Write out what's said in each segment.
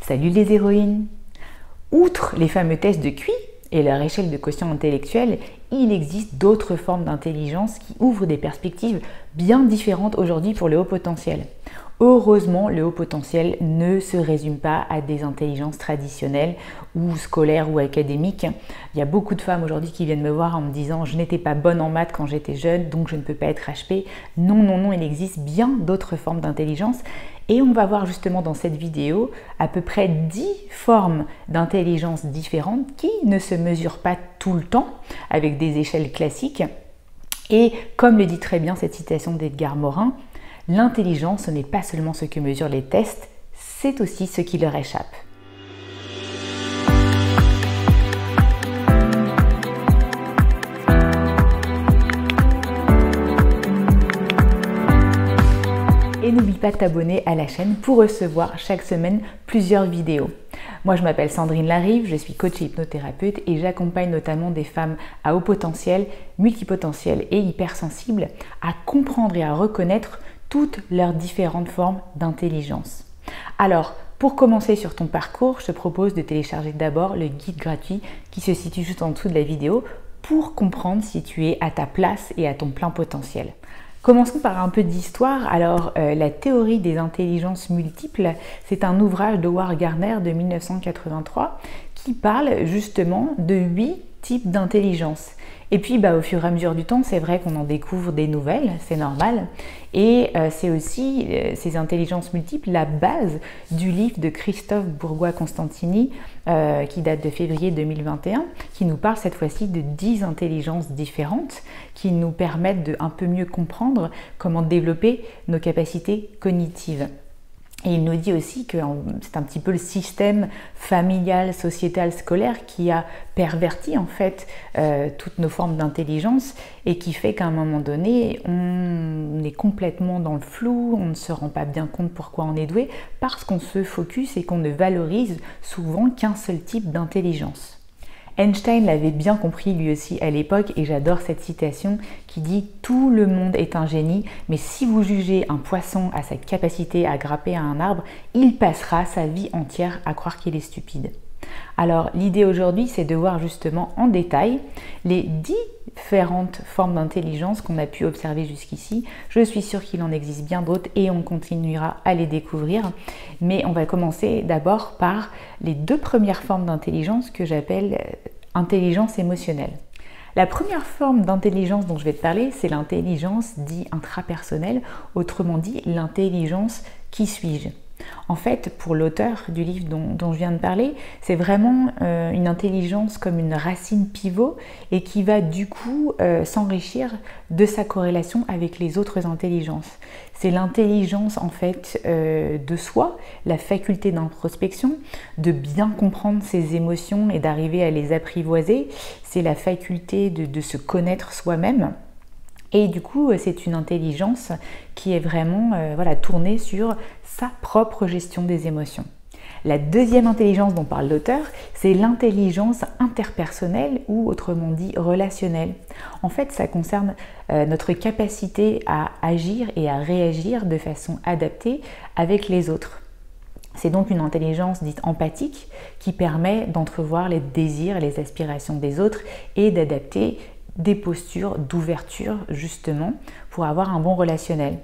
Salut les héroïnes! Outre les fameux tests de QI et leur échelle de quotient intellectuel, il existe d'autres formes d'intelligence qui ouvrent des perspectives bien différentes aujourd'hui pour le haut potentiel. Heureusement, le haut potentiel ne se résume pas à des intelligences traditionnelles ou scolaires ou académiques. Il y a beaucoup de femmes aujourd'hui qui viennent me voir en me disant « je n'étais pas bonne en maths quand j'étais jeune, donc je ne peux pas être HP ». Non, non, non, il existe bien d'autres formes d'intelligence. Et on va voir justement dans cette vidéo à peu près 10 formes d'intelligence différentes qui ne se mesurent pas tout le temps avec des échelles classiques. Et comme le dit très bien cette citation d'Edgar Morin, l'intelligence, ce n'est pas seulement ce que mesurent les tests, c'est aussi ce qui leur échappe. Et n'oublie pas de t'abonner à la chaîne pour recevoir chaque semaine plusieurs vidéos. Moi, je m'appelle Sandrine Larive, je suis coach et hypnothérapeute et j'accompagne notamment des femmes à haut potentiel, multipotentiel et hypersensibles à comprendre et à reconnaître toutes leurs différentes formes d'intelligence. Alors, pour commencer sur ton parcours, je te propose de télécharger d'abord le guide gratuit qui se situe juste en dessous de la vidéo pour comprendre si tu es à ta place et à ton plein potentiel. Commençons par un peu d'histoire. Alors, la théorie des intelligences multiples, c'est un ouvrage d'Howard Gardner de 1983 qui parle justement de 8 types d'intelligence. Et puis, au fur et à mesure du temps, c'est vrai qu'on en découvre des nouvelles, c'est normal. Et c'est aussi ces intelligences multiples la base du livre de Christophe Bourgois-Constantini qui date de février 2021, qui nous parle cette fois-ci de 10 intelligences différentes qui nous permettent de un peu mieux comprendre comment développer nos capacités cognitives. Et il nous dit aussi que c'est un petit peu le système familial, sociétal, scolaire qui a perverti en fait toutes nos formes d'intelligence et qui fait qu'à un moment donné, on est complètement dans le flou, on ne se rend pas bien compte pourquoi on est doué parce qu'on se focus et qu'on ne valorise souvent qu'un seul type d'intelligence. Einstein l'avait bien compris lui aussi à l'époque et j'adore cette citation qui dit « Tout le monde est un génie, mais si vous jugez un poisson à sa capacité à grimper à un arbre, il passera sa vie entière à croire qu'il est stupide. » Alors l'idée aujourd'hui c'est de voir justement en détail les 10 différentes formes d'intelligence qu'on a pu observer jusqu'ici. Je suis sûre qu'il en existe bien d'autres et on continuera à les découvrir. Mais on va commencer d'abord par les 2 premières formes d'intelligence que j'appelle intelligence émotionnelle. La première forme d'intelligence dont je vais te parler, c'est l'intelligence dite intrapersonnelle, autrement dit l'intelligence qui suis-je. En fait, pour l'auteur du livre dont je viens de parler, c'est vraiment une intelligence comme une racine pivot et qui va du coup s'enrichir de sa corrélation avec les autres intelligences. C'est l'intelligence en fait de soi, la faculté d'introspection, de bien comprendre ses émotions et d'arriver à les apprivoiser. C'est la faculté de se connaître soi-même. Et du coup, c'est une intelligence qui est vraiment tournée sur sa propre gestion des émotions. La deuxième intelligence dont parle l'auteur, c'est l'intelligence interpersonnelle ou autrement dit relationnelle. En fait, ça concerne notre capacité à agir et à réagir de façon adaptée avec les autres. C'est donc une intelligence dite empathique qui permet d'entrevoir les désirs et les aspirations des autres et d'adapter des postures d'ouverture justement pour avoir un bon relationnel.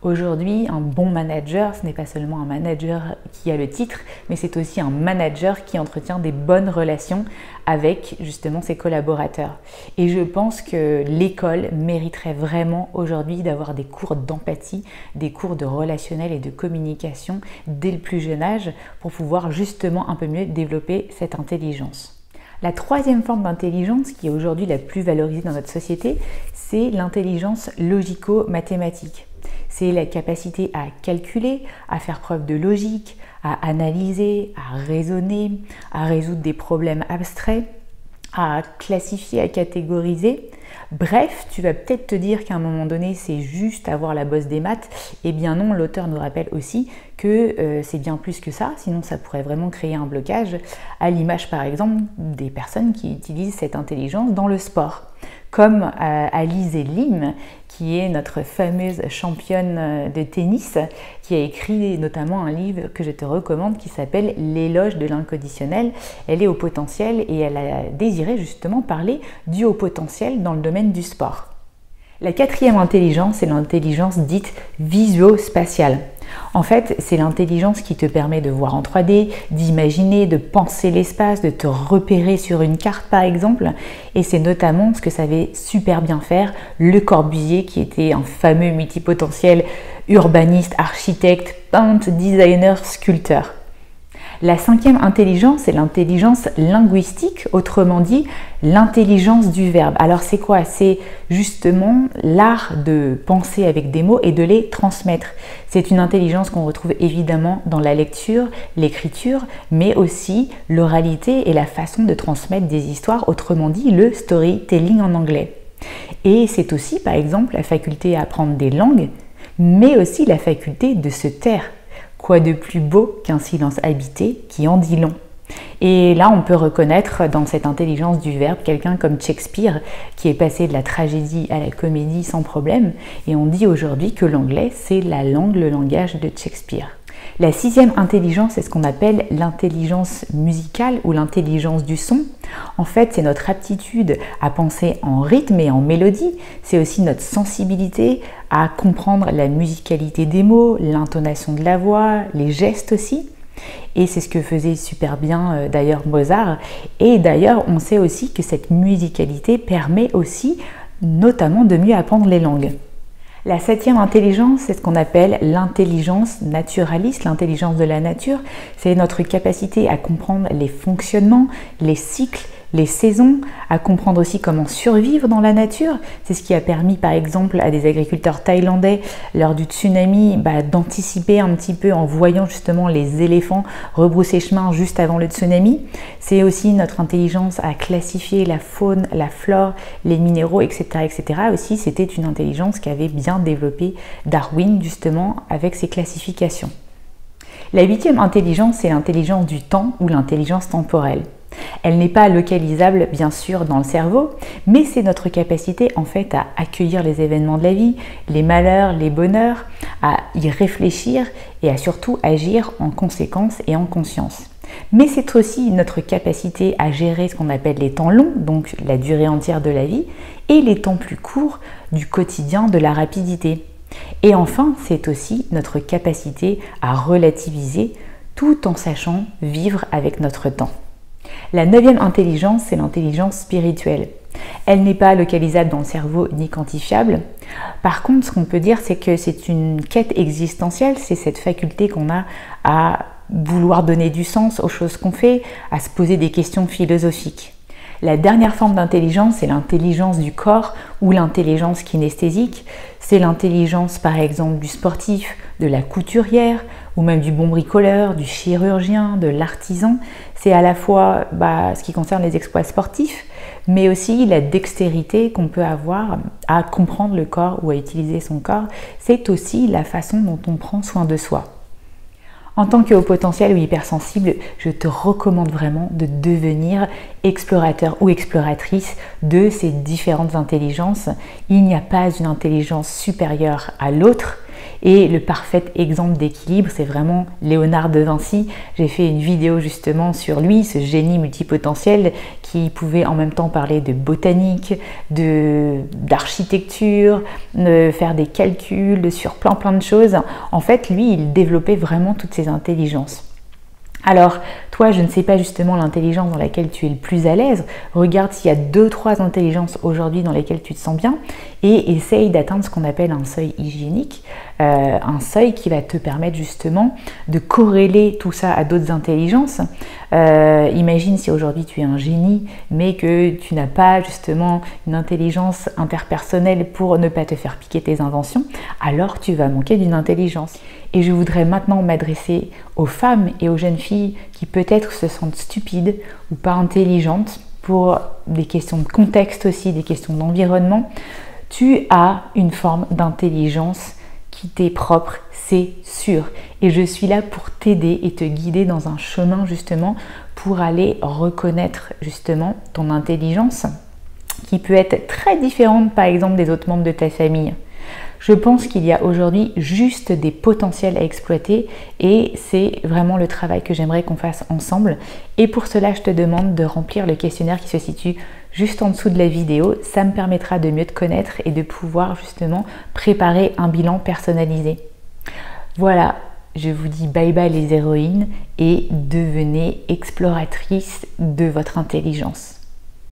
Aujourd'hui, un bon manager, ce n'est pas seulement un manager qui a le titre, mais c'est aussi un manager qui entretient des bonnes relations avec justement ses collaborateurs. Et je pense que l'école mériterait vraiment aujourd'hui d'avoir des cours d'empathie, des cours de relationnel et de communication dès le plus jeune âge pour pouvoir justement un peu mieux développer cette intelligence. La troisième forme d'intelligence qui est aujourd'hui la plus valorisée dans notre société, c'est l'intelligence logico-mathématique. C'est la capacité à calculer, à faire preuve de logique, à analyser, à raisonner, à résoudre des problèmes abstraits, à classifier, à catégoriser. Bref, tu vas peut-être te dire qu'à un moment donné, c'est juste avoir la bosse des maths. Eh bien non, l'auteur nous rappelle aussi que c'est bien plus que ça, sinon ça pourrait vraiment créer un blocage, à l'image par exemple des personnes qui utilisent cette intelligence dans le sport. comme Alizé Lim, qui est notre fameuse championne de tennis, qui a écrit notamment un livre que je te recommande qui s'appelle L'éloge de l'inconditionnel. Elle est haut potentiel et elle a désiré justement parler du haut potentiel dans le domaine du sport. La quatrième intelligence, c'est l'intelligence dite visuospatiale. En fait, c'est l'intelligence qui te permet de voir en 3D, d'imaginer, de penser l'espace, de te repérer sur une carte par exemple. Et c'est notamment ce que savait super bien faire Le Corbusier, qui était un fameux multipotentiel urbaniste, architecte, peintre, designer, sculpteur. La cinquième intelligence, c'est l'intelligence linguistique, autrement dit l'intelligence du verbe. Alors c'est quoi? C'est justement l'art de penser avec des mots et de les transmettre. C'est une intelligence qu'on retrouve évidemment dans la lecture, l'écriture, mais aussi l'oralité et la façon de transmettre des histoires, autrement dit le storytelling en anglais. Et c'est aussi par exemple la faculté à apprendre des langues, mais aussi la faculté de se taire. Quoi de plus beau qu'un silence habité qui en dit long? Et là, on peut reconnaître dans cette intelligence du verbe quelqu'un comme Shakespeare qui est passé de la tragédie à la comédie sans problème. Et on dit aujourd'hui que l'anglais, c'est la langue, le langage de Shakespeare. La sixième intelligence, c'est ce qu'on appelle l'intelligence musicale ou l'intelligence du son. En fait, c'est notre aptitude à penser en rythme et en mélodie. C'est aussi notre sensibilité à comprendre la musicalité des mots, l'intonation de la voix, les gestes aussi. Et c'est ce que faisait super bien d'ailleurs Mozart. Et d'ailleurs, on sait aussi que cette musicalité permet aussi notamment de mieux apprendre les langues. La septième intelligence, c'est ce qu'on appelle l'intelligence naturaliste, l'intelligence de la nature. C'est notre capacité à comprendre les fonctionnements, les cycles, les saisons, à comprendre aussi comment survivre dans la nature. C'est ce qui a permis par exemple à des agriculteurs thaïlandais lors du tsunami d'anticiper un petit peu en voyant justement les éléphants rebrousser chemin juste avant le tsunami. C'est aussi notre intelligence à classifier la faune, la flore, les minéraux, etc. etc. Aussi, c'était une intelligence qu'avait bien développée Darwin justement avec ses classifications. La huitième intelligence, c'est l'intelligence du temps ou l'intelligence temporelle. Elle n'est pas localisable bien sûr dans le cerveau, mais c'est notre capacité en fait à accueillir les événements de la vie, les malheurs, les bonheurs, à y réfléchir et à surtout agir en conséquence et en conscience. Mais c'est aussi notre capacité à gérer ce qu'on appelle les temps longs, donc la durée entière de la vie, et les temps plus courts du quotidien, de la rapidité. Et enfin, c'est aussi notre capacité à relativiser tout en sachant vivre avec notre temps. La neuvième intelligence, c'est l'intelligence spirituelle. Elle n'est pas localisable dans le cerveau ni quantifiable. Par contre, ce qu'on peut dire, c'est que c'est une quête existentielle, c'est cette faculté qu'on a à vouloir donner du sens aux choses qu'on fait, à se poser des questions philosophiques. La dernière forme d'intelligence, c'est l'intelligence du corps ou l'intelligence kinesthésique. C'est l'intelligence par exemple du sportif, de la couturière ou même du bon bricoleur, du chirurgien, de l'artisan. C'est à la fois ce qui concerne les exploits sportifs, mais aussi la dextérité qu'on peut avoir à comprendre le corps ou à utiliser son corps. C'est aussi la façon dont on prend soin de soi. En tant que haut potentiel ou hypersensible, je te recommande vraiment de devenir explorateur ou exploratrice de ces différentes intelligences. Il n'y a pas une intelligence supérieure à l'autre. Et le parfait exemple d'équilibre, c'est vraiment Léonard de Vinci. J'ai fait une vidéo justement sur lui, ce génie multipotentiel qui pouvait en même temps parler de botanique, d'architecture, de faire des calculs sur plein de choses. En fait, lui, il développait vraiment toutes ces intelligences. Alors, toi, je ne sais pas justement l'intelligence dans laquelle tu es le plus à l'aise. Regarde s'il y a 2-3 intelligences aujourd'hui dans lesquelles tu te sens bien et essaye d'atteindre ce qu'on appelle un seuil hygiénique, un seuil qui va te permettre justement de corréler tout ça à d'autres intelligences. Imagine si aujourd'hui tu es un génie, mais que tu n'as pas justement une intelligence interpersonnelle pour ne pas te faire piquer tes inventions, alors tu vas manquer d'une intelligence. Et je voudrais maintenant m'adresser aux femmes et aux jeunes filles qui peut-être se sentent stupides ou pas intelligentes pour des questions de contexte aussi, des questions d'environnement. Tu as une forme d'intelligence qui t'est propre, c'est sûr. Et je suis là pour t'aider et te guider dans un chemin justement pour aller reconnaître justement ton intelligence qui peut être très différente par exemple des autres membres de ta famille. Je pense qu'il y a aujourd'hui juste des potentiels à exploiter et c'est vraiment le travail que j'aimerais qu'on fasse ensemble. Et pour cela, je te demande de remplir le questionnaire qui se situe juste en dessous de la vidéo. Ça me permettra de mieux te connaître et de pouvoir justement préparer un bilan personnalisé. Voilà, je vous dis bye bye les héroïnes et devenez exploratrices de votre intelligence.